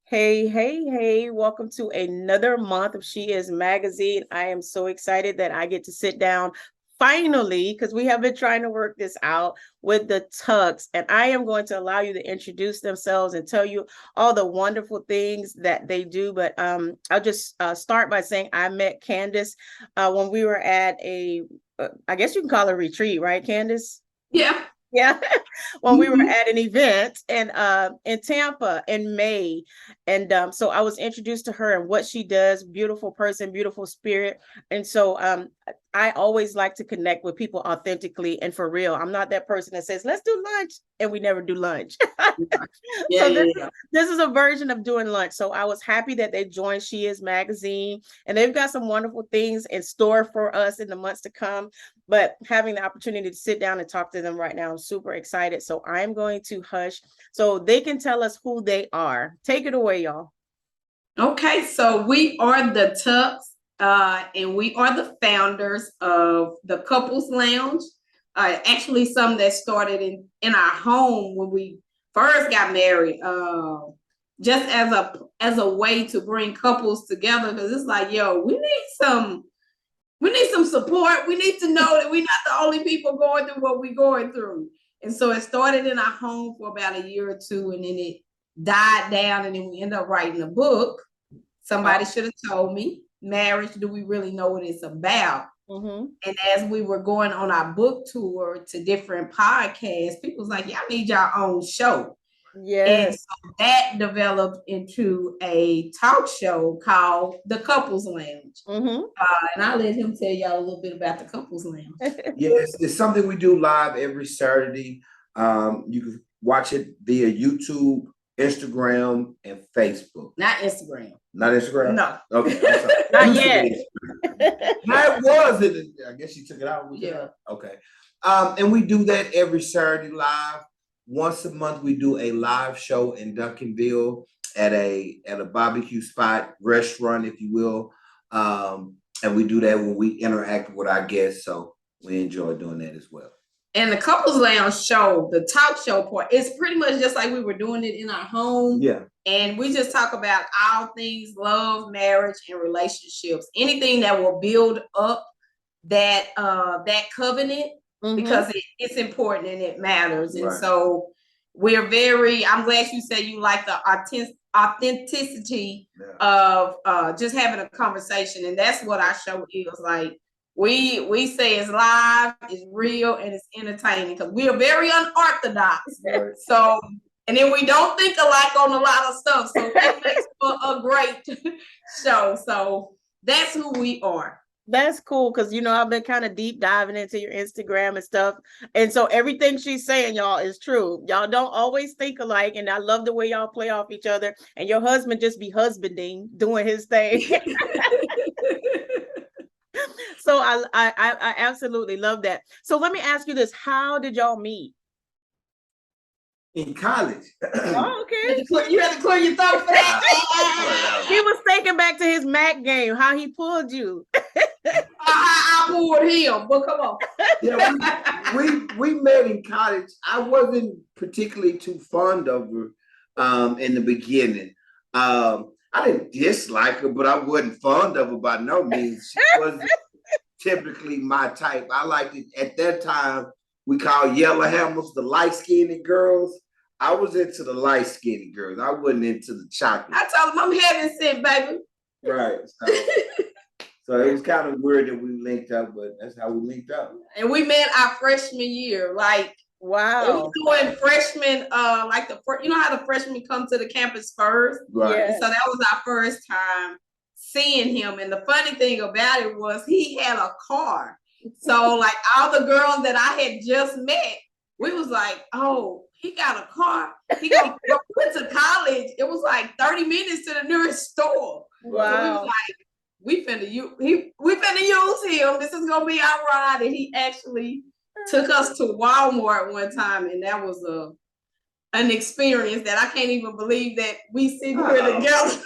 Hey, hey, hey, welcome to another month of She Is Magazine. I am so excited that I get to sit down finally, because we have been trying to work this out with the Tucks. And I am going to allow you to introduce themselves and tell you all the wonderful things that they do. But I'll just start by saying I met Candace when we were at I guess you can call it a retreat, right, Candace? Yeah. Yeah, when we were Mhm. at an event in Tampa in May, and so I was introduced to her and what she does. Beautiful person, beautiful spirit, and so I always like to connect with people authentically and for real. I'm not that person that says let's do lunch and we never do lunch. Yeah, So yeah, yeah. this is a version of doing lunch. So I was happy that they joined She Is Magazine, and they've got some wonderful things in store for us in the months to come. But having the opportunity to sit down and talk to them right now, I'm super excited. So I'm going to hush so they can tell us who they are. Take it away, y'all. Okay, so we are the Tucks, and we are the founders of the Couples Lounge. Actually, something that started in our home when we first got married, just as a way to bring couples together. Because it's like, yo, we need some support. We need to know that we're not the only people going through what we're going through. And so it started in our home for about a year or two, and then it died down, and then we ended up writing a book. Somebody Oh. should have told me, marriage, do we really know what it's about? Mm-hmm. And as we were going on our book tour to different podcasts, people was like, y'all need your own show. And Yes. so that developed into a talk show called The Couples Lounge. Mm-hmm. And I'll let him tell y'all a little bit about the Couples Lounge. Yes, it's something we do live every Saturday. You can watch it via YouTube, Instagram, and Facebook. Not Instagram. Not Instagram? No. Okay, I'm sorry. Not Used to yet. be Instagram. That was it. I guess you took it out. Yeah. Okay. And we do that every Saturday live. Once a month, we do a live show in Duncanville at a barbecue spot, restaurant, if you will. And we do that when we interact with our guests. So we enjoy doing that as well. And the Couples Lounge show, the talk show part, it's pretty much just like we were doing it in our home. Yeah. And we just talk about all things love, marriage, and relationships. Anything that will build up that covenant, Mm-hmm. because it's important and it matters. And Right. so I'm glad you said you like the authenticity of just having a conversation. And that's what our show is like. We say it's live, it's real, and it's entertaining because we are very unorthodox. Right. So, and then we don't think alike on a lot of stuff. So that makes for a great show. So that's who we are. That's cool because I've been kind of deep diving into your Instagram and stuff. And so everything she's saying, y'all, is true. Y'all don't always think alike. And I love the way y'all play off each other. And your husband just be husbanding, doing his thing. So I absolutely love that. So let me ask you this. How did y'all meet? In college. Oh, okay. You had to clear your throat for that. He was thinking back to his Mac game, how he pulled you. I pulled him, but come on. Yeah, we met in college. I wasn't particularly too fond of her in the beginning. I didn't dislike her, but I wasn't fond of her by no means. She wasn't typically my type. I liked it at that time. We called yellow hammers the light skinned girls. I was into the light skinned girls. I wasn't into the chocolate. I told him I'm heaven sent, baby. Right. So it was kind of weird that we linked up, but that's how we linked up. And we met our freshman year. Like, wow. It was doing freshmen, like you know how the freshmen come to the campus first? Right. Yes. So that was our first time seeing him. And the funny thing about it was he had a car. So like all the girls that I had just met, we was like, oh, he got a car. He gonna go to college. It was like 30 minutes to the nearest store. Wow. So we was like, we finna use him. This is gonna be our ride. And he actually took us to Walmart one time, and that was an experience that I can't even believe that we sit here together.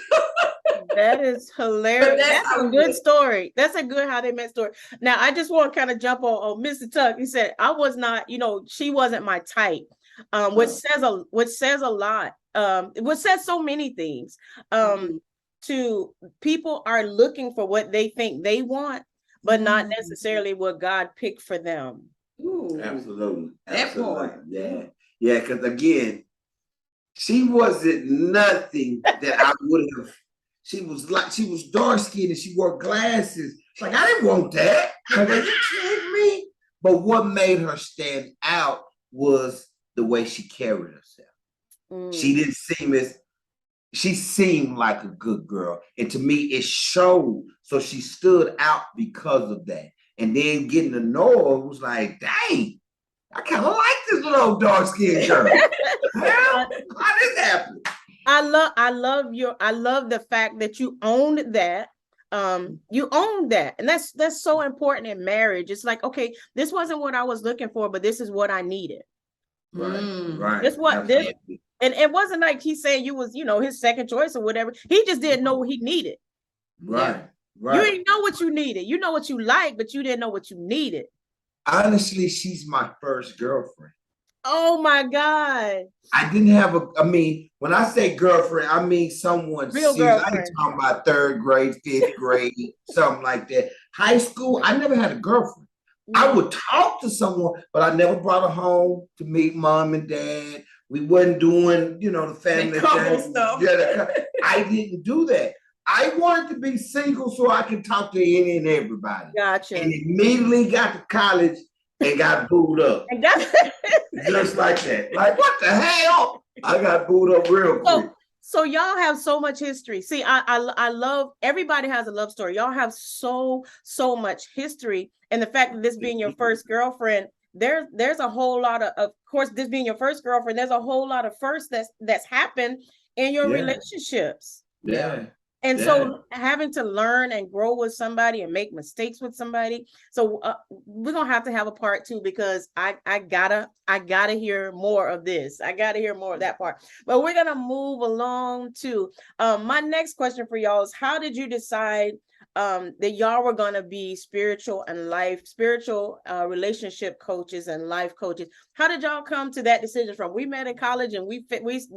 That is hilarious. That's a good story. That's a good how they met story. Now, I just want to kind of jump on Mr. Tuck. He said, I was not, she wasn't my type. which says a lot, which says so many things. To people are looking for what they think they want, but not necessarily what God picked for them. Ooh, Absolutely. that part. Yeah. Yeah, because again, she wasn't nothing that I would have. She was dark skinned and she wore glasses. Like, I didn't want that. Like, are you kidding me? But what made her stand out was the way she carried herself. She seemed like a good girl. And to me, it showed. So she stood out because of that. And then getting to know her was like, dang, I kind of like this little dark skinned girl. How did this happen? I love the fact that you owned that. You own that, and that's so important in marriage. It's like, okay, this wasn't what I was looking for, but this is what I needed. Right. This what this, and it wasn't like he's saying you was, his second choice or whatever. He just didn't know what he needed. Right. You didn't know what you needed. You know what you like, but you didn't know what you needed. Honestly, she's my first girlfriend. Oh my God. I didn't have when I say girlfriend, I mean someone real serious. Girlfriend. I ain't talking about third grade, fifth grade, something like that. High school, I never had a girlfriend. I would talk to someone, but I never brought her home to meet mom and dad. We wasn't doing, the family stuff. Yeah, I didn't do that. I wanted to be single so I could talk to any and everybody. Gotcha. And immediately got to college and got booed up. Just like that. Like, what the hell? I got booed up real quick. So y'all have so much history. See, I love, everybody has a love story. Y'all have so much history. And the fact that this being your first girlfriend, there's a whole lot of course, this being your first girlfriend, there's a whole lot of firsts that's happened in your relationships. Yeah. And so having to learn and grow with somebody and make mistakes with somebody. So we're going to have a part 2, because I gotta hear more of this. I gotta hear more of that part, but we're going to move along to my next question for y'all is, how did you decide that y'all were going to be spiritual relationship coaches and life coaches? How did y'all come to that decision from, we met in college and we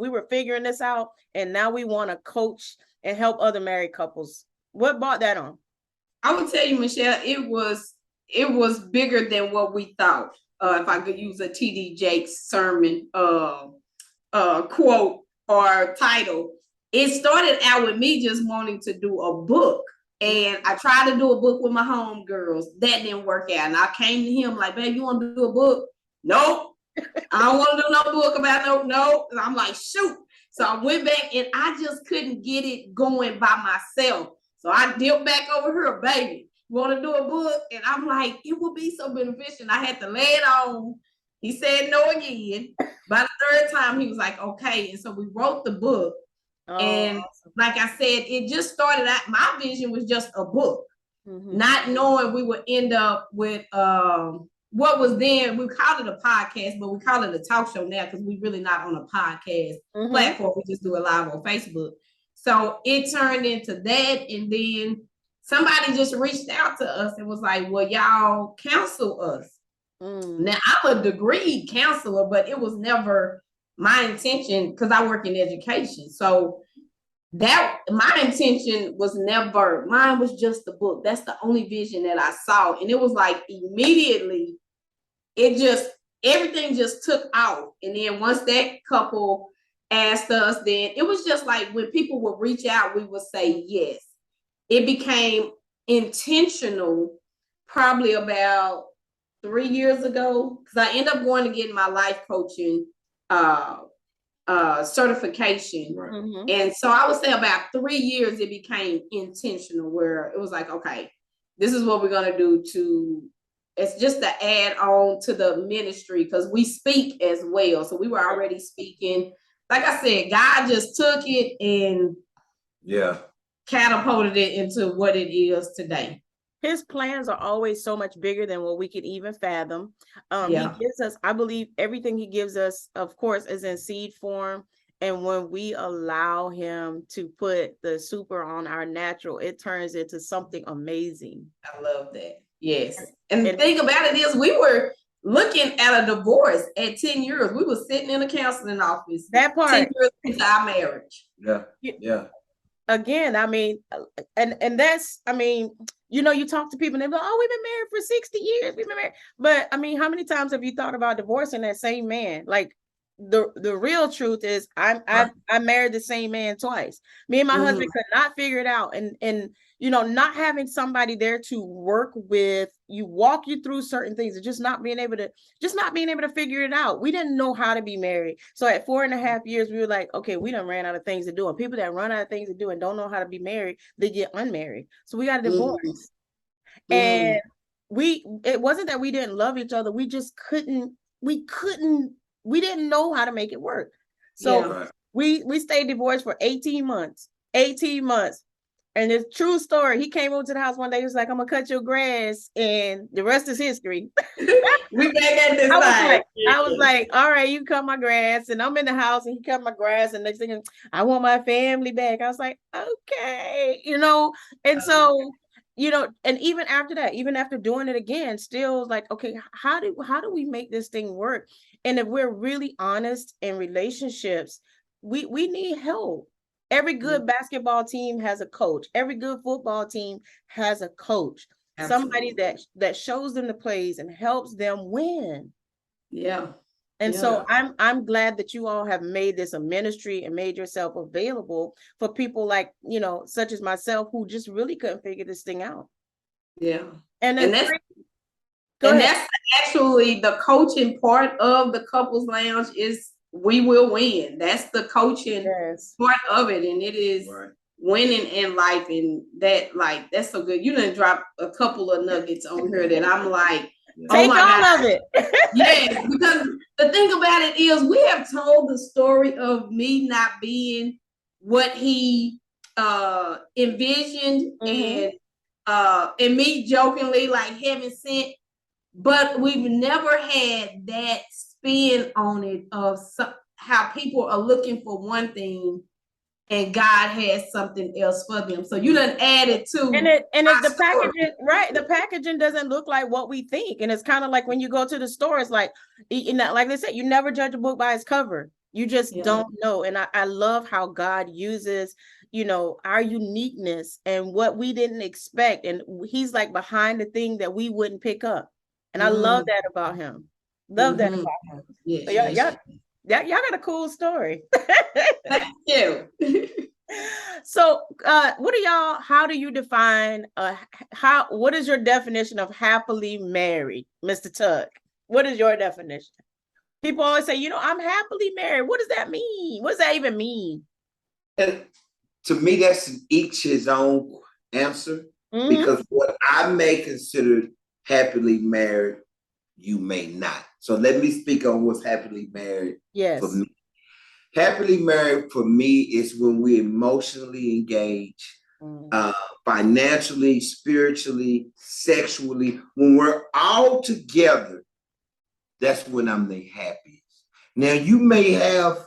were figuring this out, and now we want to coach and help other married couples? What brought that on? I would tell you, Michelle, it was bigger than what we thought. If I could use a TD Jakes sermon quote or title, it started out with me just wanting to do a book. And I tried to do a book with my homegirls. That didn't work out. And I came to him like, babe, you want to do a book? Nope. I don't want to do no book about no. And I'm like, shoot. So I went back and I just couldn't get it going by myself. So I dipped back over here, baby, want to do a book? And I'm like, it would be so beneficial. I had to lay it on. He said no again. By the third time, he was like, okay. And so we wrote the book. And like I said, it just started out, my vision was just a book, not knowing we would end up with what was then, we called it a podcast, but we call it a talk show now because we're really not on a podcast platform. We just do it live on Facebook. So it turned into that. And then somebody just reached out to us and was like, well, y'all counsel us. Now, I'm a degreed counselor, but it was never my intention, because I work in education. So that my intention was never, mine was just the book. That's the only vision that I saw. And it was like immediately, everything just took off. And then once that couple asked us, then it was just like when people would reach out, we would say yes. It became intentional probably about 3 years ago, because I ended up going to get my life coaching certification. And so I would say about 3 years, it became intentional, where it was like, okay, this is what we're going to do it's just to add on to the ministry, because we speak as well. So we were already speaking. Like I said, God just took it and catapulted it into what it is today. His plans are always so much bigger than what we could even fathom. He gives us, I believe everything he gives us, of course, is in seed form. And when we allow him to put the super on our natural, it turns into something amazing. I love that. Yes. And the thing about it is, we were looking at a divorce at 10 years. We were sitting in a counseling office. That part. 10 years into our marriage. Yeah. Again, I mean, and that's, I mean, you know, you talk to people and they're like, oh, we've been married for 60 years. We've been married. But I mean, how many times have you thought about divorcing that same man? Like the real truth is I married the same man twice. Me and my husband could not figure it out. And you know, not having somebody there to work with you, walk you through certain things, and just not being able to figure it out. We didn't know how to be married. So at 4.5 years, we were like, okay, we done ran out of things to do. And people that run out of things to do and don't know how to be married, they get unmarried. So we got a divorce. And it wasn't that we didn't love each other. We just we didn't know how to make it work. So we stayed divorced for 18 months. 18 months. And it's true story. He came over to the house one day. He was like, I'm gonna cut your grass, and the rest is history. We back at this I was like, all right, you cut my grass, and I'm in the house, and he cut my grass, and next thing, I want my family back. I was like, okay, you know, and so, you know, and even after that, even after doing it again, still like, okay, how do we make this thing work? And if we're really honest in relationships, we need help. Every good basketball team has a coach. Every good football team has a coach. Absolutely. Somebody that shows them the plays and helps them win. Yeah. And so I'm glad that you all have made this a ministry and made yourself available for people like, you know, such as myself, who just really couldn't figure this thing out. Yeah. And that's actually the coaching part of the Couples Lounge is we will win. That's the coaching part of it. And it is winning in life. And that's so good. You done drop a couple of nuggets on here that I'm like, take all of it. Yes, because the thing about it is we have told the story of me not being what he envisioned and me jokingly like heaven sent, but we've never had that spin on it of how people are looking for one thing and God has something else for them. So you done added to the packaging, right? The packaging doesn't look like what we think. And it's kind of like when you go to the store, it's like, you know, like they said, you never judge a book by its cover. You just don't know. And I love how God uses, you know, our uniqueness and what we didn't expect. And he's like behind the thing that we wouldn't pick up. And I love that about him. Love that about him. Yes, so y'all got a cool story. Thank you. So how do you define what is your definition of happily married, Mr. Tuck? What is your definition? People always say, you know, I'm happily married. What does that mean? What does that even mean? And to me, that's each his own answer, because what I may consider happily married, you may not. So let me speak on what's happily married for me. Happily married for me is when we emotionally engage, financially, spiritually, sexually. When we're all together, that's when I'm the happiest. Now, you may have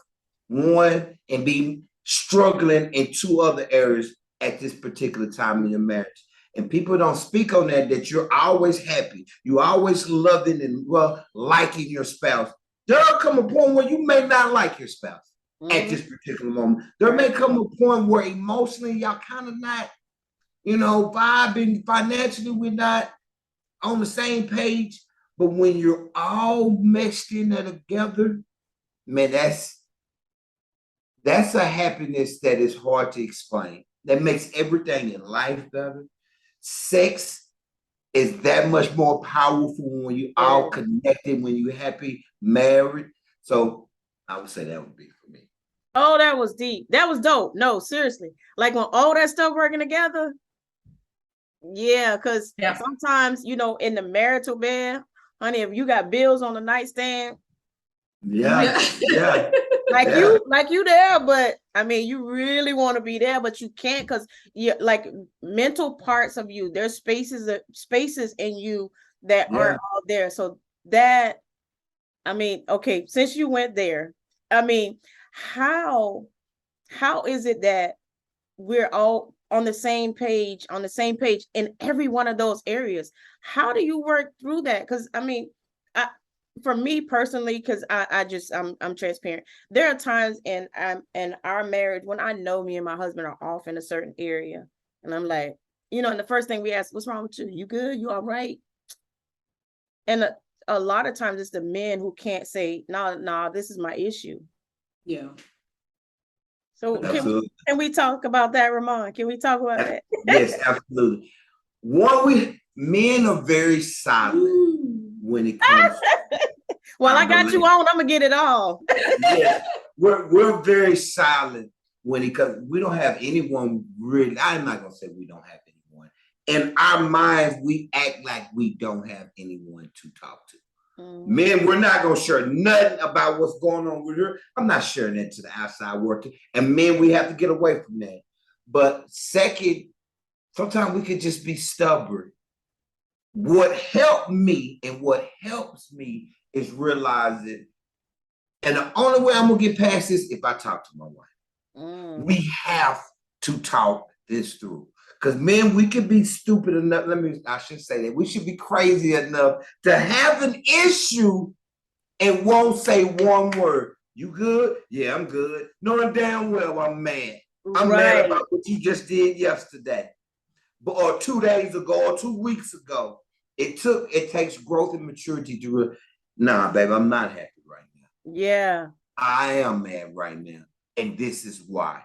one and be struggling in two other areas at this particular time in your marriage. And people don't speak on that you're always happy. You're always loving and liking your spouse. There'll come a point where you may not like your spouse at this particular moment. There may come a point where emotionally y'all kind of not, you know, vibing, financially we're not on the same page. But when you're all mixed in there together, man, that's a happiness that is hard to explain. That makes everything in life better. Sex is that much more powerful when you all connected, when you're happy, married. So I would say that would be for me. Oh, that was deep. That was dope. No, seriously. Like when all that stuff working together. Yeah, because sometimes, you know, in the marital bed, honey, if you got bills on the nightstand. Like you there, but I mean, you really want to be there, but you can't because you like mental parts of you. There's spaces in you that aren't all there. So that, I mean, okay, since you went there, I mean, how is it that we're all on the same page in every one of those areas? How do you work through that? Because I mean, for me personally, because I'm transparent. There are times in our marriage when I know me and my husband are off in a certain area, and I'm like, and the first thing we ask, "What's wrong with you? You good? You all right?" And a lot of times it's the men who can't say, "No, this is my issue." Yeah. So Absolutely. can we talk about that, Remon? Can we talk about that? Yes, absolutely. Men are very silent when it comes. Well, I got you on. I'm gonna get it all. Yeah, we're very silent when it comes. We don't have anyone really. I'm not gonna say we don't have anyone. In our minds, we act like we don't have anyone to talk to. Men, we're not gonna share nothing about what's going on with her. I'm not sharing that to the outside world. And men, we have to get away from that. But second, sometimes we could just be stubborn. What helped me and what helps me is realizing, and the only way I'm gonna get past this if I talk to my wife. We have to talk this through. Because men, we could be stupid enough. I should say that. We should be crazy enough to have an issue and won't say one word. You good? Yeah, I'm good. Knowing damn well I'm mad. I'm mad about what you just did yesterday. Or 2 days ago, or 2 weeks ago. It takes growth and maturity to nah, babe, I'm not happy right now. Yeah. I am mad right now. And this is why.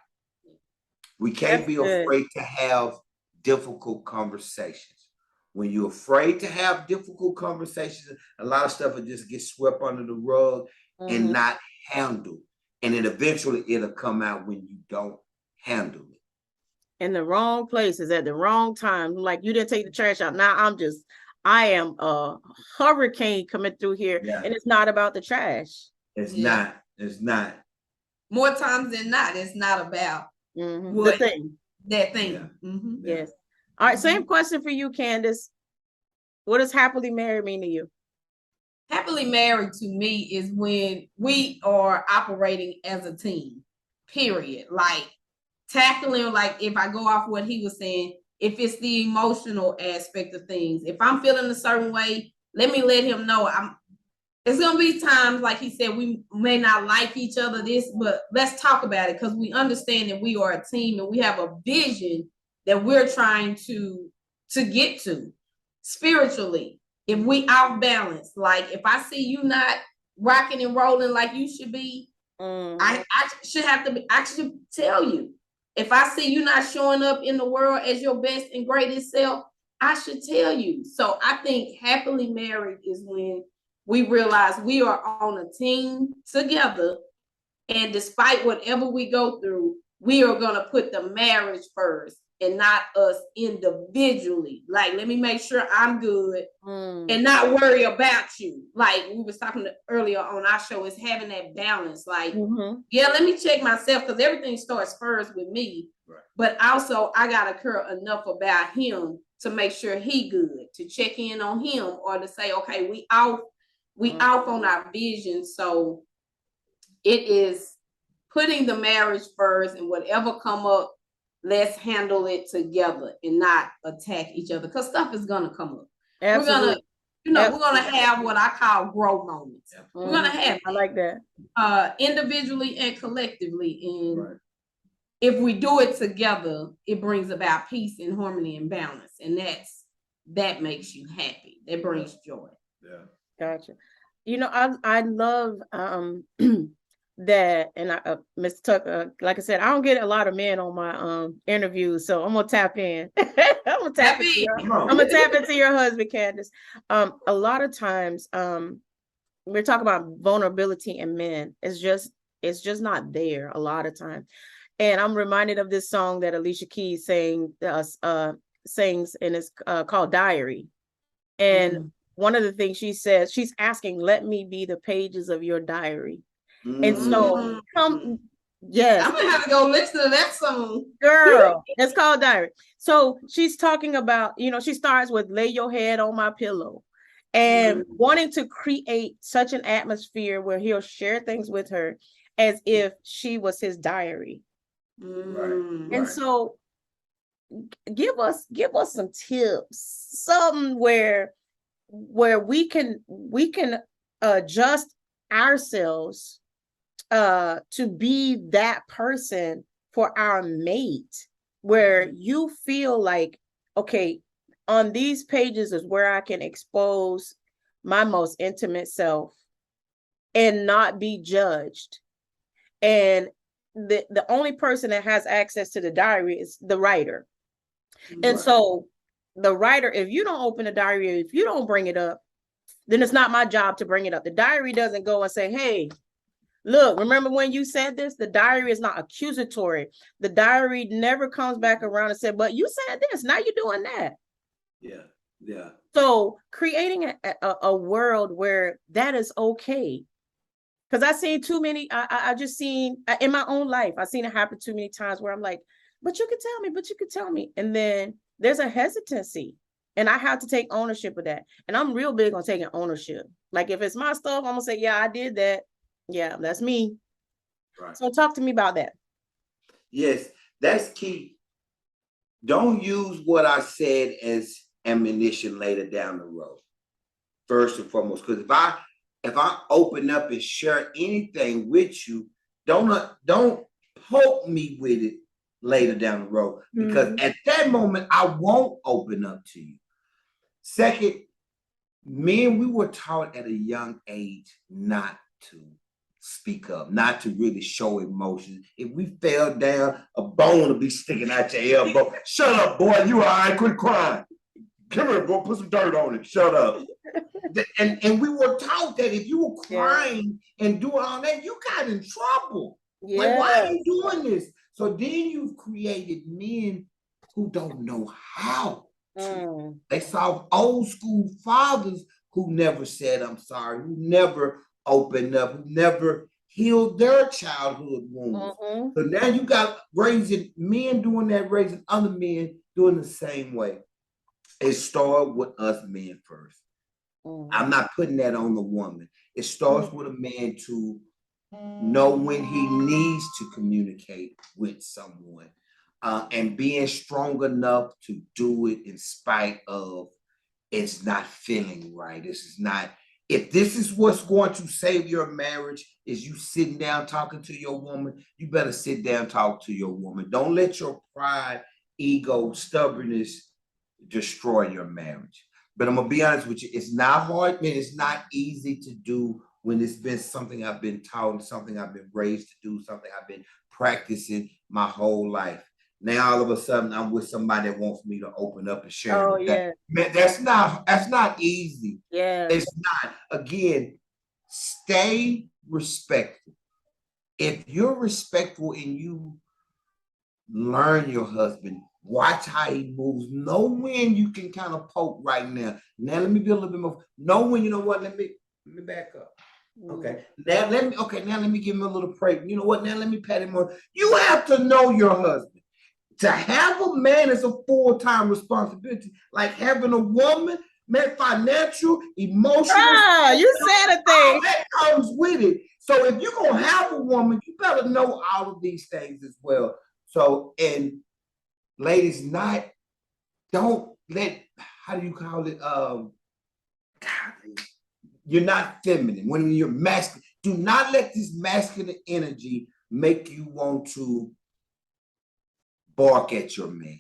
We can't be afraid to have difficult conversations. When you're afraid to have difficult conversations, a lot of stuff will just get swept under the rug and not handled. And then eventually it'll come out when you don't handle it. In the wrong places at the wrong time. Like, you didn't take the trash out. Now I am a hurricane coming through here, and it's not about the trash. It's not. More times than not, it's not about the thing. That thing. Yeah. Yes. All right. Same question for you, Candace. What does happily married mean to you? Happily married to me is when we are operating as a team, period. Like tackling, like if I go off what he was saying, if it's the emotional aspect of things, if I'm feeling a certain way, let him know it's gonna be times, like he said, we may not like each other, but let's talk about it, because we understand that we are a team and we have a vision that we're trying to get to spiritually. If we off balance, like if I see you not rocking and rolling like you should be, I should tell you. If I see you not showing up in the world as your best and greatest self, I should tell you. So I think happily married is when we realize we are on a team together, and despite whatever we go through, we are going to put the marriage first and not us individually. Like, let me make sure I'm good and not worry about you. Like we was talking earlier on our show, is having that balance. Like, let me check myself, because everything starts first with me. Right. But also I got to care enough about him to make sure he good, to check in on him, or to say, okay, we off on our vision. So it is putting the marriage first, and whatever come up, let's handle it together and not attack each other, because stuff is gonna come up. Absolutely. We're gonna have what I call growth moments. We're gonna have I like that. Individually and collectively. And if we do it together, it brings about peace and harmony and balance. And that makes you happy. That brings joy. Yeah. Gotcha. I love that, and Mr. Tucker, like I said, I don't get a lot of men on my interviews, so I'm gonna tap in. I'm gonna tap into your husband, Candace. A lot of times, we're talking about vulnerability in men. It's just not there a lot of time. And I'm reminded of this song that Alicia Keys sings, and it's called Diary. And one of the things she says, she's asking, let me be the pages of your diary. And so yes, I'm gonna have to go listen to that song. Girl, it's called Diary. So she's talking about, she starts with lay your head on my pillow, and wanting to create such an atmosphere where he'll share things with her as if she was his diary. And so give us some tips, something where we can adjust ourselves to be that person for our mate, where you feel like, okay, on these pages is where I can expose my most intimate self and not be judged. And the only person that has access to the diary is the writer. And so the writer, if you don't open the diary, if you don't bring it up, then it's not my job to bring it up. The diary doesn't go and say, hey, look, remember when you said this? The diary is not accusatory. The diary never comes back around and said, but you said this, now you're doing that. Yeah, yeah. So creating a world where that is okay. Because I've seen too many, I just seen in my own life, I've seen it happen too many times where I'm like, but you could tell me, but you could tell me. And then there's a hesitancy. And I have to take ownership of that. And I'm real big on taking ownership. Like if it's my stuff, I'm gonna say, yeah, I did that. Yeah, that's me. Right. So talk to me about that. Yes, that's key. Don't use what I said as ammunition later down the road. First and foremost, because if I open up and share anything with you, don't poke me with it later down the road, because at that moment I won't open up to you. Second, men, we were taught at a young age not to speak up, not to really show emotions. If we fell down, a bone will be sticking out your elbow. Shut up, boy, you all right, quit crying. Come here, boy, put some dirt on it. Shut up. And we were taught that if you were crying and doing all that, you got in trouble. Like, why are you doing this? So then you've created men who don't know how to. They saw old school fathers who never said I'm sorry, who never opened up, who never healed their childhood wounds. So now you got raising men doing that, raising other men doing the same way. It started with us men first. I'm not putting that on the woman. It starts with a man to know when he needs to communicate with someone, and being strong enough to do it in spite of it's not feeling right. This is not, if this is what's going to save your marriage, is you sitting down talking to your woman, you better sit down, talk to your woman. Don't let your pride, ego, stubbornness destroy your marriage. But I'm gonna be honest with you, it's not hard, man. It's not easy to do when it's been something I've been taught, something I've been raised to do, something I've been practicing my whole life. Now all of a sudden I'm with somebody that wants me to open up and share. Oh yeah, man, that's not easy. Yeah, it's not. Again, stay respectful. If you're respectful and you learn your husband, watch how he moves, know when you can kind of poke right now. Now let me be a little bit more. Know when, you know what? Let me back up. Okay. Now let me give him a little praise. You know what? Now let me pat him on. You have to know your husband. To have a man is a full-time responsibility. Like having a woman, man, financial, emotional. you said a thing. All that comes with it. So if you're gonna have a woman, you better know all of these things as well. So, and ladies, don't let, how do you call it? You're not feminine. When you're masculine, do not let this masculine energy make you want to bark at your man,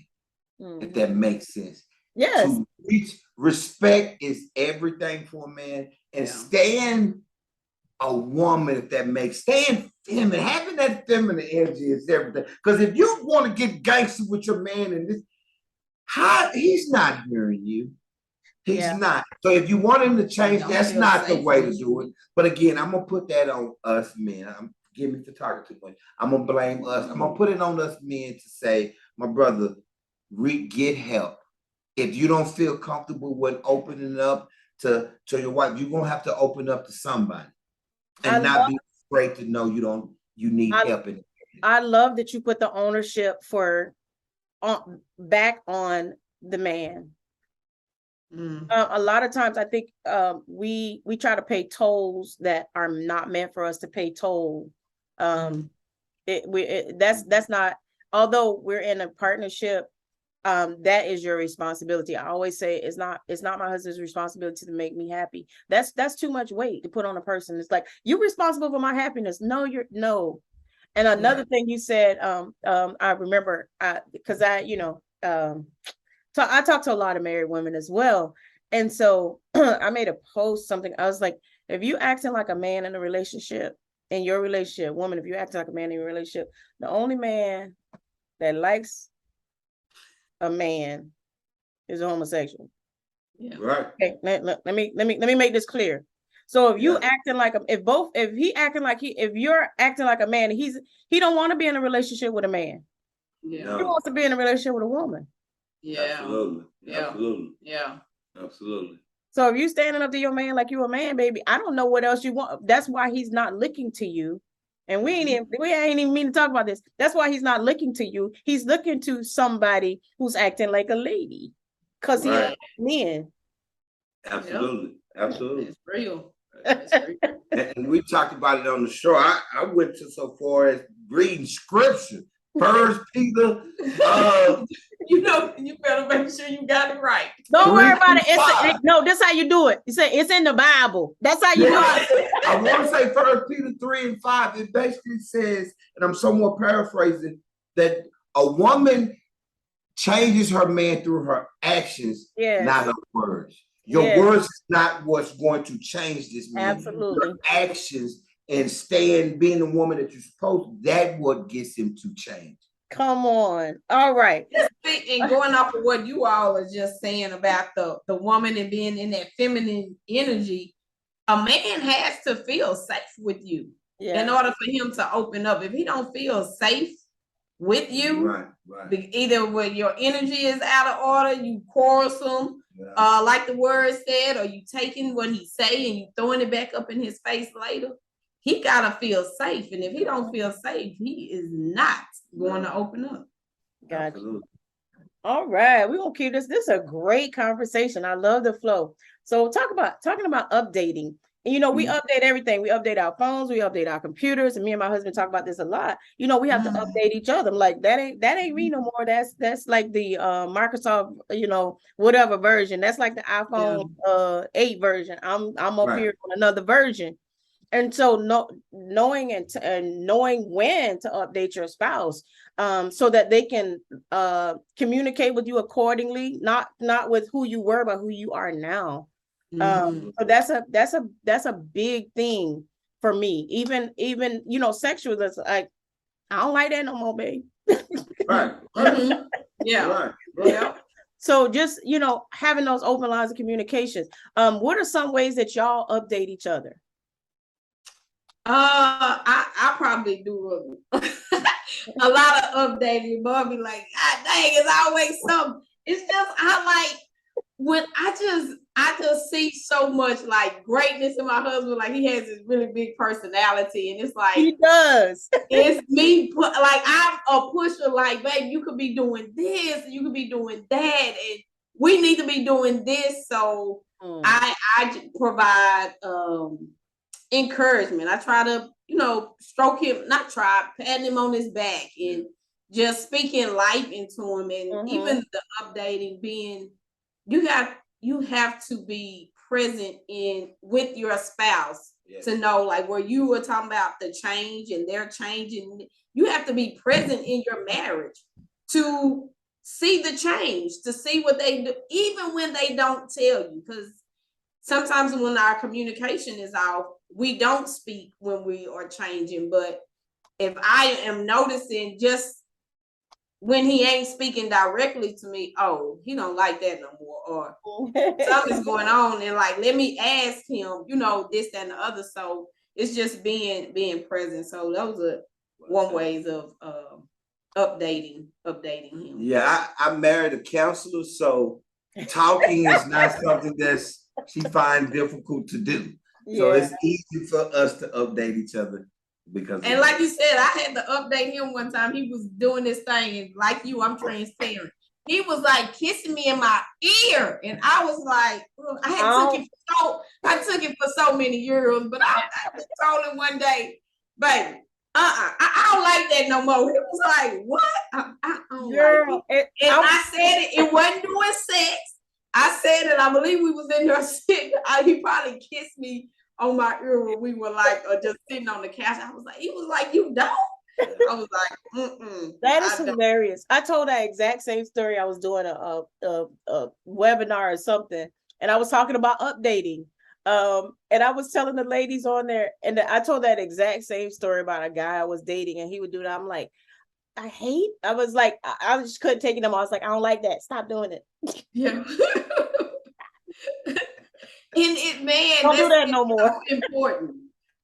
if that makes sense. Yes. To reach, respect is everything for a man, and stand a woman, if that makes, stand feminine. Having that feminine energy is everything. Because if you want to get gangster with your man and this, he's not hearing you. He's not. So if you want him to change, that's not the way to do it. But again, I'm gonna put that on us men. Give me for talking too much. I'm gonna blame us. I'm gonna put it on us men to say, my brother, get help. If you don't feel comfortable with opening up to your wife, you're gonna have to open up to somebody, and not be afraid to know you need help in it. I love that you put the ownership back on the man. A lot of times I think we try to pay tolls that are not meant for us to pay toll. That's not, although we're in a partnership, that is your responsibility. I always say it's not my husband's responsibility to make me happy. That's too much weight to put on a person. It's like, you're responsible for my happiness. No, you're no. And another thing you said, I remember, because so I talk to a lot of married women as well. And so I made a post, something. I was like, if you acting like a man in a relationship, in your relationship, woman, if you acting like a man in your relationship, the only man that likes a man is a homosexual. Yeah. Right. Okay, let me make this clear. So if you acting like if you're acting like a man, he don't want to be in a relationship with a man. Yeah. He wants to be in a relationship with a woman. Yeah. Absolutely. Yeah. Absolutely. Yeah. Absolutely. So if you standing up to your man like you a man, baby, I don't know what else you want. That's why he's not looking to you. And we ain't even mean to talk about this. That's why he's not looking to you. He's looking to somebody who's acting like a lady, because he ain't men. Absolutely. Absolutely. It's real. And we talked about it on the show. I went to so far as reading scripture. First Peter, you better make sure you got it right. Don't worry about it. No, this how you do it. You say it's in the Bible. That's how you do it. I want to say First Peter 3:5. It basically says, and I'm somewhat paraphrasing, that a woman changes her man through her actions, not her words. Your words is not what's going to change this man. Absolutely. Your actions and being the woman that you're supposed to, that's what gets him to change. Come on. All right. And going off of what you all are just saying about the woman and being in that feminine energy, a man has to feel safe with you in order for him to open up. If he don't feel safe with you, either when your energy is out of order, you quarrelsome, like the word said, or you taking what he say and you throwing it back up in his face later. He gotta feel safe, and if he don't feel safe, he is not going to open up. Gotcha. Absolutely. All right, we're gonna keep this. This is a great conversation. I love the flow. So talking about updating. And we update everything. We update our phones, we update our computers, and me and my husband talk about this a lot. We have to update each other. Like that ain't me no more. That's like the Microsoft, whatever version. That's like the iPhone 8 version. I'm up here on another version. And so knowing when to update your spouse, so that they can communicate with you accordingly, not with who you were, but who you are now. So that's a big thing for me. Even sexual. That's like, I don't like that no more, babe. Right. Yeah. So just having those open lines of communications. What are some ways that y'all update each other? I probably do a lot of updating, but I'll be like, God dang, it's always something. It's just when I just see so much like greatness in my husband. Like, he has this really big personality, and it's like he does. It's me, like, I'm a pusher. Like, babe, you could be doing this, and you could be doing that, and we need to be doing this. So I provide encouragement. I try to, stroke him, patting him on his back and just speaking life into him. And even the updating, being, you have to be present with your spouse to know, like, where you were talking about the change and their changing. You have to be present in your marriage to see the change, to see what they do, even when they don't tell you. Because sometimes when our communication is off, we don't speak when we are changing. But if I am noticing just when he ain't speaking directly to me, oh, he don't like that no more, or something's going on, and like, let me ask him, this, that, and the other. So it's just being present. So those are one ways of updating him. Yeah, I married a counselor, so talking is not something that's she finds difficult to do. So it's easy for us to update each other. And like you said, I had to update him one time. He was doing this thing, and like you, I'm transparent. He was like kissing me in my ear, and I was like, I took it for so many years, but I told him one day, baby, I don't like that no more. He was like, what? I don't Girl, like it. And I said it wasn't doing sex. I said it, I believe we was in there sitting. He probably kissed me on my ear when we were like just sitting on the couch. He was like, you don't? I was like, that is hilarious. I told that exact same story. I was doing a webinar or something, and I was talking about updating. And I was telling the ladies on there, and I told that exact same story about a guy I was dating, and he would do that. I'm like, I was like, I just couldn't take it anymore. I was like, I don't like that. Stop doing it. Yeah. And don't do that no more. So important.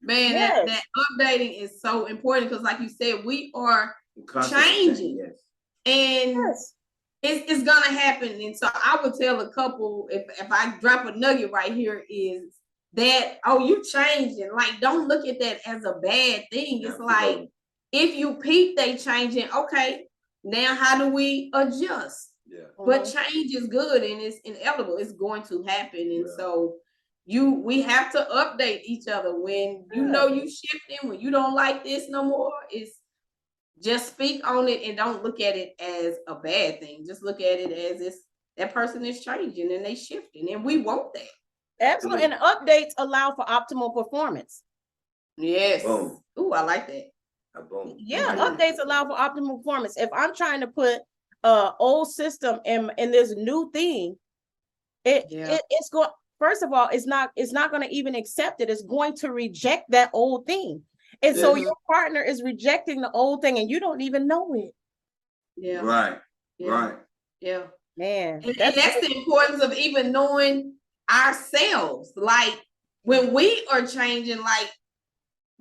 Man, yes. that updating is so important because, like you said, we are changing. Yes. And it's gonna happen. And so I would tell a couple, if I drop a nugget right here, is that, oh, you changing. Like, don't look at that as a bad thing. It's like, if you peep they changing, okay, now how do we adjust? Yeah. But change is good and it's inevitable. It's going to happen. And so we have to update each other when you know you shifting, when you don't like this no more. It's just speak on it and don't look at it as a bad thing. Just look at it as that person is changing and they shifting, and we want that. Absolutely. And updates allow for optimal performance. Yes. Oh, I like that. Yeah, updates allow for optimal performance. If I'm trying to put old system in this new thing, it's going, first of all, it's not going to even accept it. It's going to reject that old thing. And so your partner is rejecting the old thing and you don't even know it. Yeah. Right. Yeah. Right. Yeah. Man. And that's the importance of even knowing ourselves. Like when we are changing, like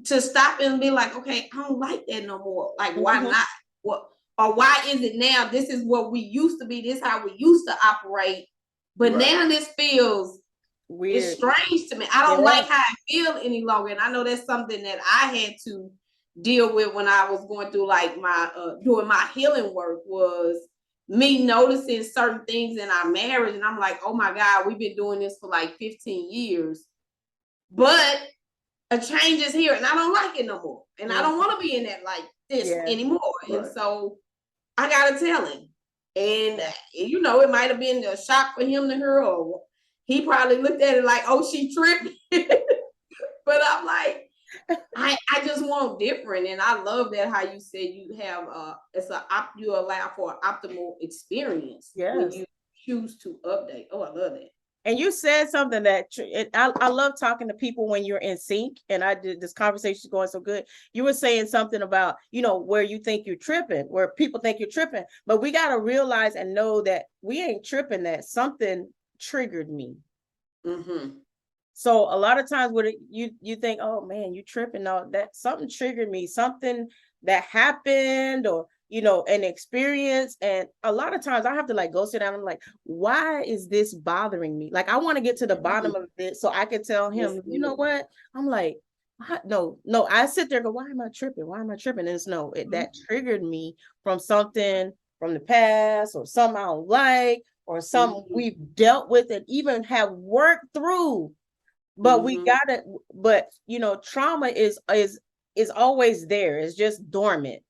to stop and be like, okay, I don't like that no more. Like, why not? What? Or why is it now? This is what we used to be. This is how we used to operate. But now this feels weird. It's strange to me. I don't like how I feel any longer. And I know that's something that I had to deal with when I was going through like my doing my healing work, was me noticing certain things in our marriage. And I'm like, oh my God, we've been doing this for like 15 years. But a change is here and I don't like it no more. And I don't want to be in that like this anymore. Right. And so I gotta tell him. And you know, it might have been a shock for him to her, or he probably looked at it like, oh, she tripping. But I'm like, I just want different. And I love that how you said you have you allow for an optimal experience when you choose to update. Oh, I love that. And you said something that I love talking to people when you're in sync. And I did this conversation is going so good. You were saying something about, you know, where you think you're tripping, where people think you're tripping. But we got to realize and know that we ain't tripping, that something triggered me. Mm-hmm. So a lot of times when you think, oh man, you tripping. No, that something triggered me, something that happened, or you know, an experience. And a lot of times I have to like go sit down and like, why is this bothering me? Like, I want to get to the bottom of it so I can tell him, you know what? I'm like, no, I sit there and go, why am I tripping? Why am I tripping? And it's that triggered me from something from the past, or something I don't like, or something we've dealt with and even have worked through. But we gotta, but you know, trauma is always there. It's just dormant.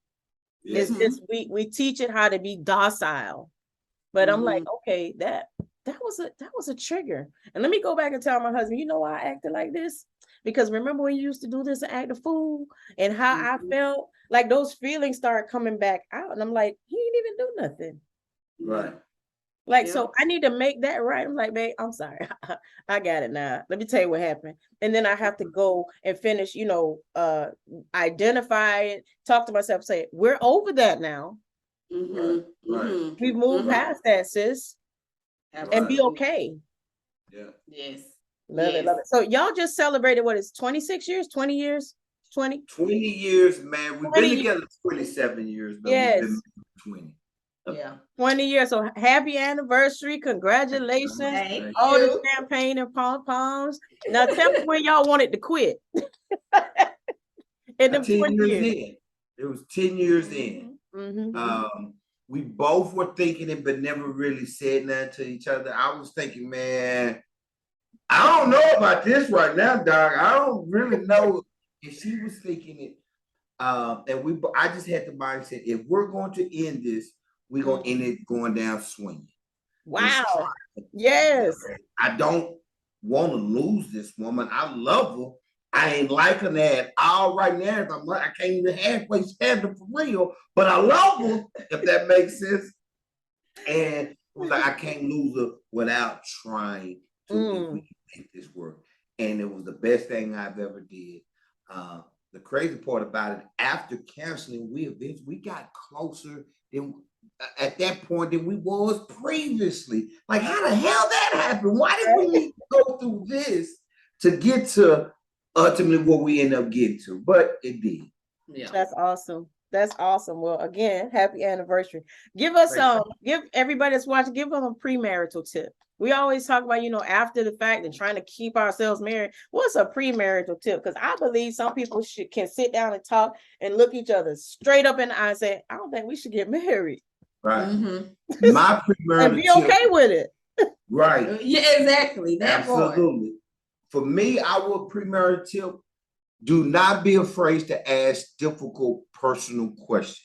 It's just we teach it how to be docile. But I'm like, okay, that was a trigger. And let me go back and tell my husband, you know why I acted like this? Because remember when you used to do this and act a fool, and how I felt? Like those feelings started coming back out. And I'm like, he didn't even do nothing. Right. Like, so I need to make that right. I'm like, babe, I'm sorry. I got it now. Let me tell you what happened. And then I have to go and finish, you know, identify it, talk to myself, say, we're over that now. Right. We've moved past that, sis. And be okay. Yeah. Yes. Love it. So y'all just celebrated, what is 26 years, 20 years? 20 years, man. We've been together 27 years, but we've been 20. Yeah, 20 years. So happy anniversary. Congratulations. Thank all you. The champagne and pom-poms. Now tell me when y'all wanted to quit. In the 10 years in. It was 10 years in. We both were thinking it, but never really said that to each other. I was thinking, man, I don't know about this right now, dog. I don't really know if she was thinking it. I just had the mindset, if we're going to end this, we're going to end it going down swinging. Wow. Yes. I don't want to lose this woman. I love her. I ain't liking that all right now. I can't even halfway stand her for real, but I love her, if that makes sense. And it was like, I can't lose her without trying to make this work. And it was the best thing I've ever did. The crazy part about it, after canceling, we got closer than at that point than we was previously. Like, how the hell that happened? Why did we need to go through this to get to ultimately what we end up getting to? But it did. Yeah, that's awesome. That's awesome. Well, again, happy anniversary. Give everybody that's watching, give them a premarital tip. We always talk about, after the fact and trying to keep ourselves married. What's a premarital tip? Because I believe some people can sit down and talk and look each other straight up in the eye and say, I don't think we should get married. Right. My premarital and be okay with it. Right. Yeah, exactly. Absolutely. For me, our premarital tip, do not be afraid to ask difficult personal questions.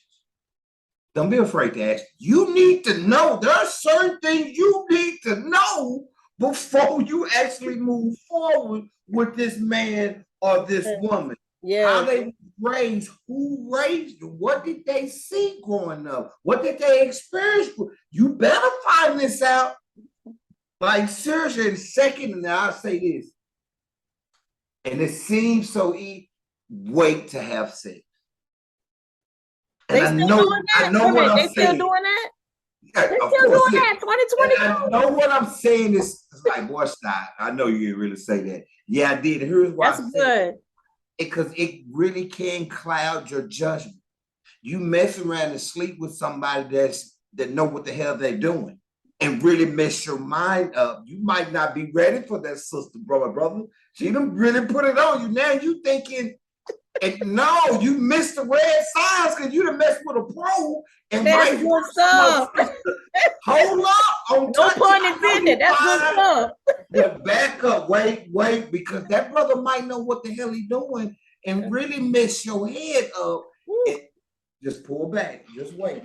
Don't be afraid to ask. You need to know. There are certain things you need to know before you actually move forward with this man or this woman. Yeah. How they were raised, who raised them, what did they see growing up? What did they experience? You better find this out. Like, seriously, in a second, and I'll say this. And it seems so easy. Wait to have sex. And I know what I'm saying. They still doing that? Yeah, they're still doing that. 2020. I know what I'm saying is like, boy, stop. I know you didn't really say that. Yeah, I did. Here's why. That's good. Because it really can cloud your judgment. You mess around and sleep with somebody that know what the hell they're doing and really mess your mind up. You might not be ready for that sister, brother. She done really put it on you. Now you thinking, and no, you missed the red signs because you done messed with a pro and that's good stuff. Hold up. No pun intended. That's good stuff. But back up, wait, because that brother might know what the hell he's doing and really mess your head up. And just pull back. Just wait.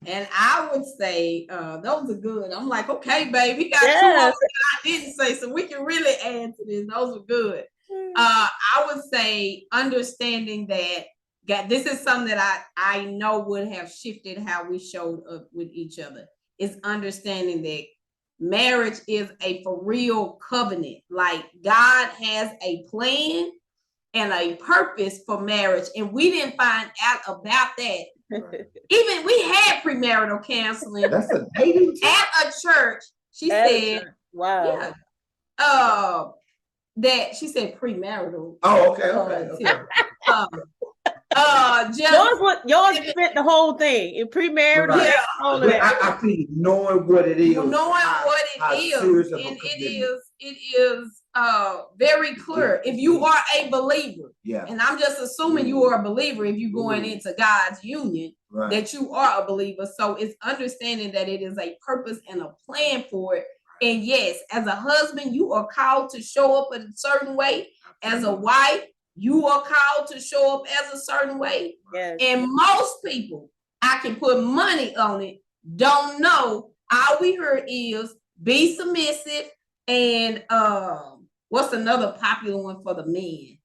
And I would say those are good. I'm like, okay, baby, you got 2 more that I didn't say, so we can really add to this. Those are good. I would say understanding that, God, this is something that I know would have shifted how we showed up with each other. Is understanding that marriage is a for real covenant. Like, God has a plan and a purpose for marriage, and we didn't find out about that. Right. Even we had premarital counseling. That's a dating at a church. She said, "Wow, yeah." That she said premarital. Oh, okay. Yours fit the whole thing. In premarital, right. All of that. I think knowing what it is, and it is very clear. If you are a believer, and I'm just assuming you are a believer if you're going into God's union, that you are a believer. So it's understanding that it is a purpose and a plan for it. And yes, as a husband, you are called to show up in a certain way. As a wife, you are called to show up as a certain way. Yes. And most people, I can put money on it, don't know. All we heard is be submissive and what's another popular one for the men?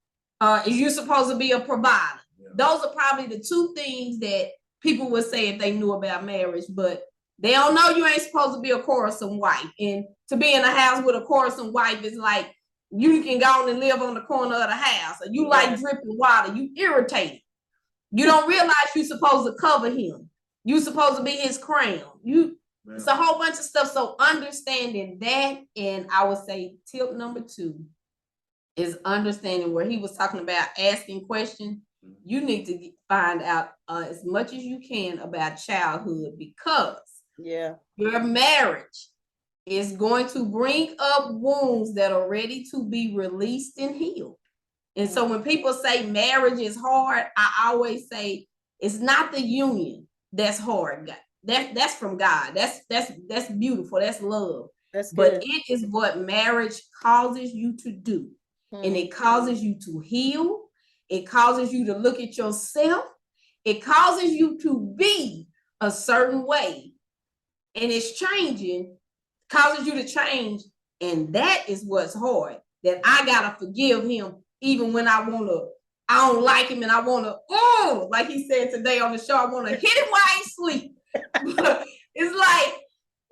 Is you supposed to be a provider? Yeah. Those are probably the 2 things that people would say if they knew about marriage, but they don't know you ain't supposed to be a quarrelsome wife. And to be in a house with a quarrelsome wife is like you can go on and live on the corner of the house, or you like dripping water, you irritated. You don't realize you're supposed to cover him. You're supposed to be his crown. It's a whole bunch of stuff. So understanding that, and I would say tip number 2 is understanding where he was talking about asking questions. You need to find out as much as you can about childhood, because your marriage is going to bring up wounds that are ready to be released and healed. And so when people say marriage is hard, I always say it's not the union that's hard. That's from God. That's beautiful. That's love. But it is what marriage causes you to do. And it causes you to heal. It causes you to look at yourself. It causes you to be a certain way. And it's changing, causes you to change. And that is what's hard. That I gotta forgive him even when I don't like him and I wanna, like he said today on the show, I wanna hit him while he's asleep. It's like,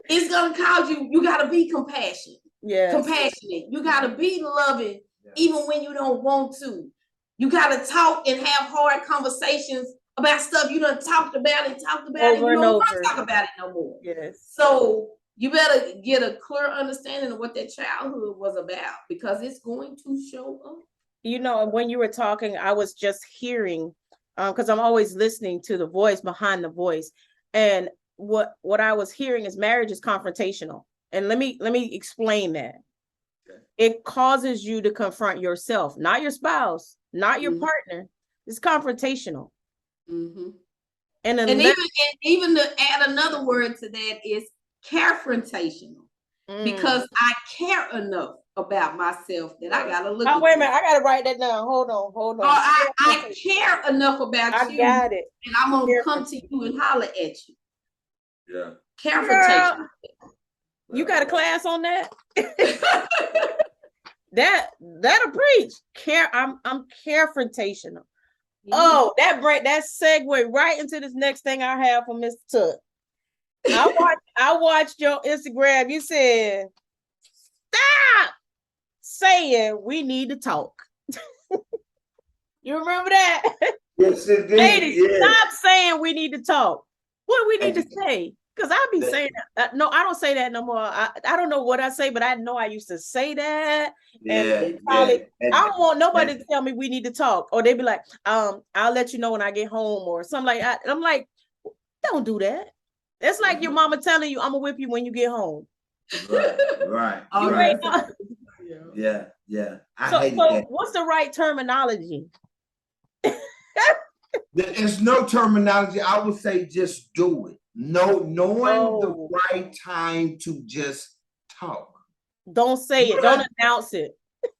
it's gonna cause you gotta be compassionate. You gotta be loving, even when you don't want to. You gotta talk and have hard conversations about stuff you done talked about and Over you and don't want over. to talk about it no more. Yes. So you better get a clear understanding of what that childhood was about, because it's going to show up. You know, when you were talking, I was just hearing, because I'm always listening to the voice behind the voice. And what I was hearing is marriage is confrontational. And let me explain that. Okay. It causes you to confront yourself, not your spouse, not your partner. It's confrontational. Mm-hmm. And even to add another word to that is carefrontational. Because I care enough about myself that I gotta look at wait a minute, I gotta write that down. Hold on. I care enough about you. I got it. And I'm gonna come to you and holler at you. Yeah. Carefrontation. You got a class on that? That'll preach. I'm carefrontational. Yeah. Oh, that segue right into this next thing I have for Mr. Tuck. I watched your Instagram. You said, stop saying we need to talk. You remember that? Yes, it did. Ladies, stop saying we need to talk. What do we need to say? Because I be saying that. No, I don't say that no more. I don't know what I say, but I know I used to say that. And I don't want nobody to tell me we need to talk. Or they be like, I'll let you know when I get home or something like that. And I'm like, don't do that. It's like your mama telling you, I'm gonna whip you when you get home. Right. Yeah. I hate that. What's the right terminology? There's no terminology. I would say just do it. Knowing the right time to just talk. Don't say it. Don't announce it.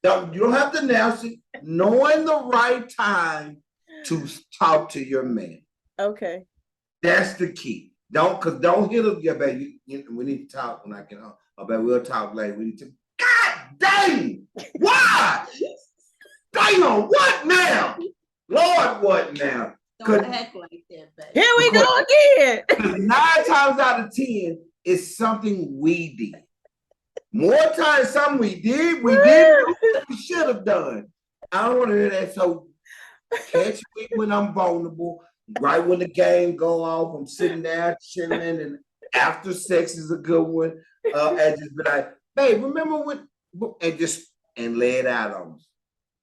You don't have to announce it. Knowing the right time to talk to your man. Okay. That's the key. Don't hit him. Yeah, baby. We need to talk when I get home. I bet we'll talk later. We need to. God dang! Why? Damn! What now? Lord, what now? Don't act like that, baby. Here we go again. 9 times out of 10, it's something we did. More times, something we did what we should have done. I don't want to hear that. So catch me when I'm vulnerable. Right when the game go off, I'm sitting there chilling, and after sex is a good one. And just be like, babe, remember when? And lay it out on us.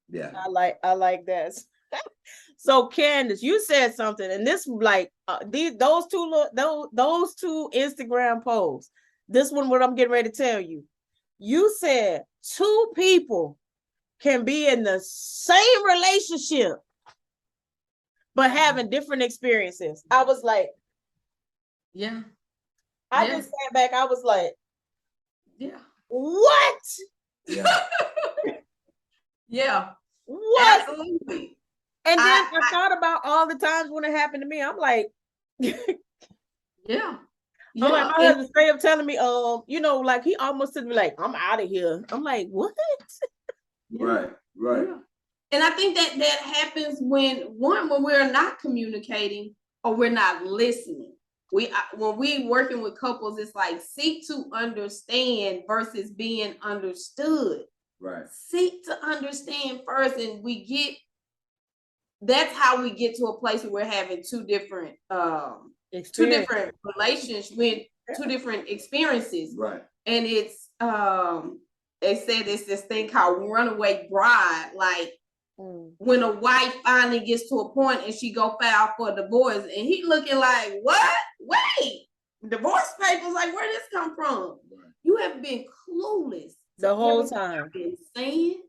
Yeah, I like that. So Candace, you said something, and this like those two Instagram posts. This one, what I'm getting ready to tell you. You said 2 people can be in the same relationship, but having different experiences. I was like, yeah. I just sat back. I was like, yeah. What? Yeah. Yeah. What? Absolutely. And then I thought about all the times when it happened to me. I'm like, yeah. I'm like, my husband straight up telling me, like he almost said me like, I'm out of here. I'm like, what? Right. Yeah. And I think that happens when we're not communicating or we're not listening. When we working with couples, it's like seek to understand versus being understood. Right. Seek to understand first, and that's how we get to a place where we're having two different relationships with 2 different experiences. Right. And it's they said it's this thing called runaway bride. Like when a wife finally gets to a point and she go file for divorce, and he looking like, what? Wait, divorce papers? Like, where this come from? Right. You have been clueless the whole time. I've been saying.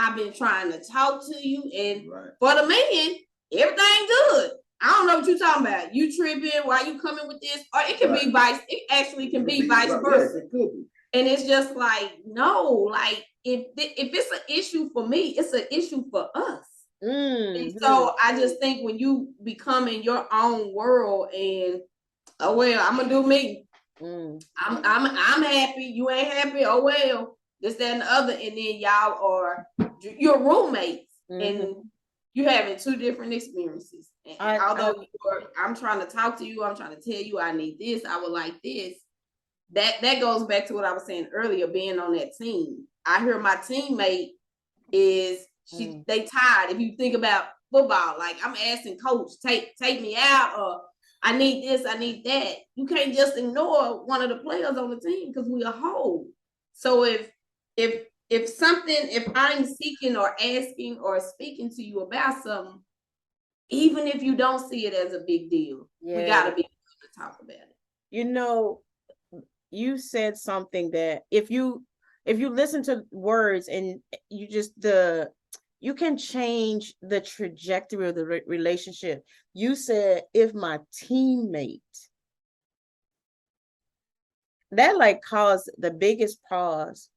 I've been trying to talk to you, and for the man, everything good. I don't know what you're talking about. You tripping? Why you coming with this? Or it can be vice. It actually can be vice versa. Yes, it could be. And it's just like, no, like if it's an issue for me, it's an issue for us. And so I just think when you become in your own world and oh well, I'm gonna do me. I'm happy. You ain't happy. Oh well, this, that, and the other. And then y'all are your roommates, and you having two different experiences. And although I'm trying to talk to you, I'm trying to tell you I need this, I would like this. That goes back to what I was saying earlier, being on that team. I hear my teammate is they tired. If you think about football, like I'm asking coach, take me out, or I need this, I need that. You can't just ignore one of the players on the team because we a whole. So if something, if I'm seeking or asking or speaking to you about something, even if you don't see it as a big deal, we gotta be able to talk about it. You know, you said something that if you listen to words and you just you can change the trajectory of the relationship. You said, if my teammate, that like caused the biggest pause.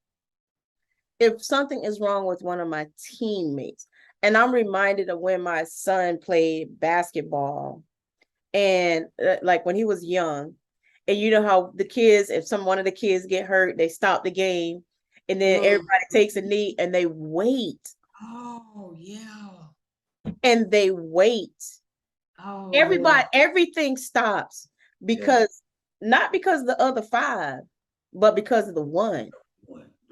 If something is wrong with one of my teammates, and I'm reminded of when my son played basketball, and like when he was young, and you know how the kids, if one of the kids get hurt, they stop the game, and then everybody takes a knee and they wait. Oh yeah. And they wait. Oh, everybody, everything stops because not because of the other five, but because of the one.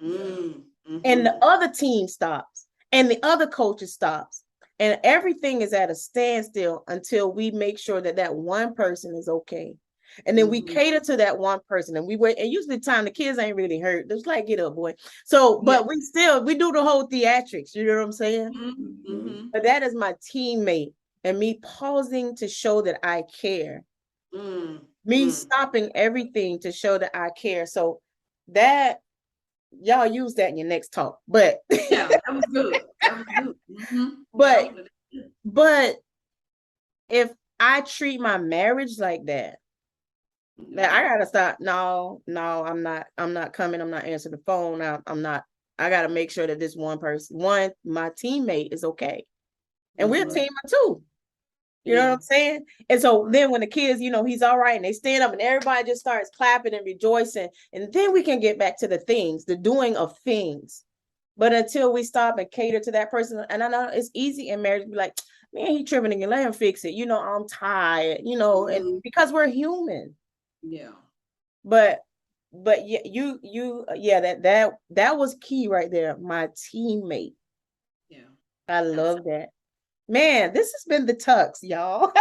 And the other team stops, and the other coach stops, and everything is at a standstill until we make sure that that one person is okay. And then we cater to that one person, and we wait. And usually the time the kids ain't really hurt. Just like, get up, boy. So, but we do the whole theatrics. You know what I'm saying? But that is my teammate, and me pausing to show that I care. Me stopping everything to show that I care. So that, y'all use that in your next talk. But yeah, that was good. That was good. But if I treat my marriage like that, I gotta stop. No, I'm not coming. I'm not answering the phone. I gotta make sure that this one person, my teammate is okay. And we're a team of two. You know what I'm saying? And so then when the kids, he's all right, and they stand up and everybody just starts clapping and rejoicing. And then we can get back to the things, the doing of things. But until we stop and cater to that person, and I know it's easy in marriage to be like, man, he tripping again, let him fix it. I'm tired, and because we're human. Yeah. But yeah, that was key right there. My teammate. Yeah. I love that. Man, this has been the Tux, y'all.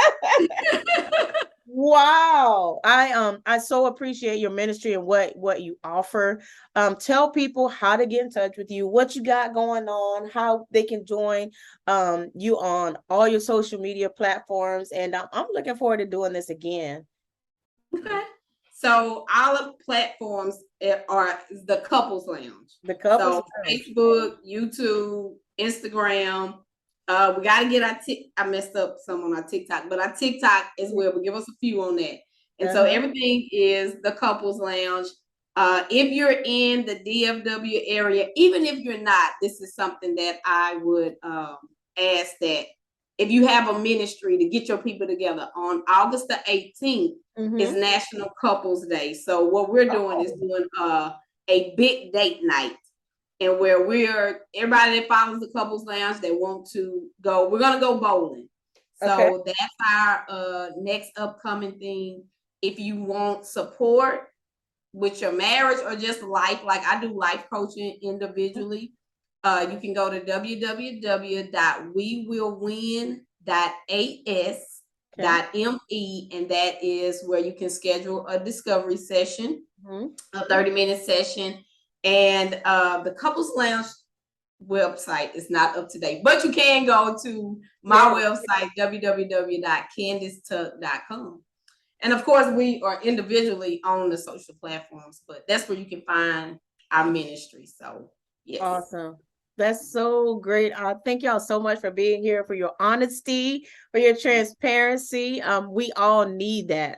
Wow. I so appreciate your ministry and what you offer. Tell people how to get in touch with you, what you got going on, how they can join you on all your social media platforms. And I'm looking forward to doing this again. Okay. So all the platforms are the Couples Lounge. The Couples Lounge. Facebook, YouTube, Instagram. We got to get I messed up some on our TikTok, but our TikTok is where we give us a few on that. And so everything is the Couples Lounge. If you're in the DFW area, even if you're not, this is something that I would ask that if you have a ministry to get your people together on August the 18th is National Couples Day. So what we're doing is doing a big date night. And where everybody that follows the Couples Lounge, they want to go, we're going to go bowling. So that's our next upcoming thing. If you want support with your marriage or just life, like I do life coaching individually, you can go to www.wewillwin.as.me, and that is where you can schedule a discovery session, a 30-minute session. And the Couples Lounge website is not up to date, but you can go to my website, www.candacetuck.com. And of course, we are individually on the social platforms, but that's where you can find our ministry. So, yes. Awesome. That's so great. Thank y'all so much for being here, for your honesty, for your transparency. We all need that.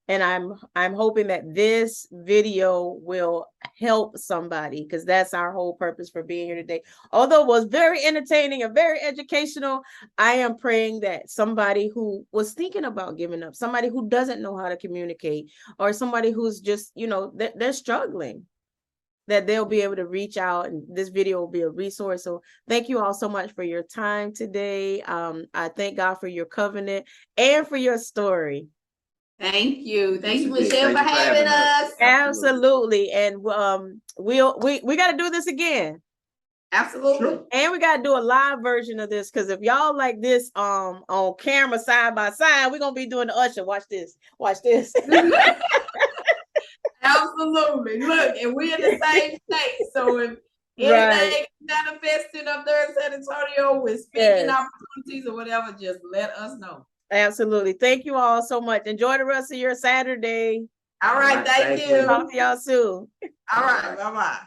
And I'm hoping that this video will help somebody, because that's our whole purpose for being here today. Although it was very entertaining and very educational, I am praying that somebody who was thinking about giving up, somebody who doesn't know how to communicate, or somebody who's just, they're struggling, that they'll be able to reach out, and this video will be a resource. So thank you all so much for your time today. I thank God for your covenant and for your story. Thank you. Thank you, Thank Michelle, you for having us. Absolutely. And we got to do this again. Absolutely. Sure. And we got to do a live version of this, because if y'all like this on camera side by side, we're going to be doing the usher. Watch this. Watch this. Absolutely. Look, and we're in the same state. So if anything manifesting up there in San Antonio with speaking opportunities or whatever, just let us know. Absolutely. Thank you all so much. Enjoy the rest of your Saturday. All right. Thank you. Talk to y'all soon. All right. Bye-bye.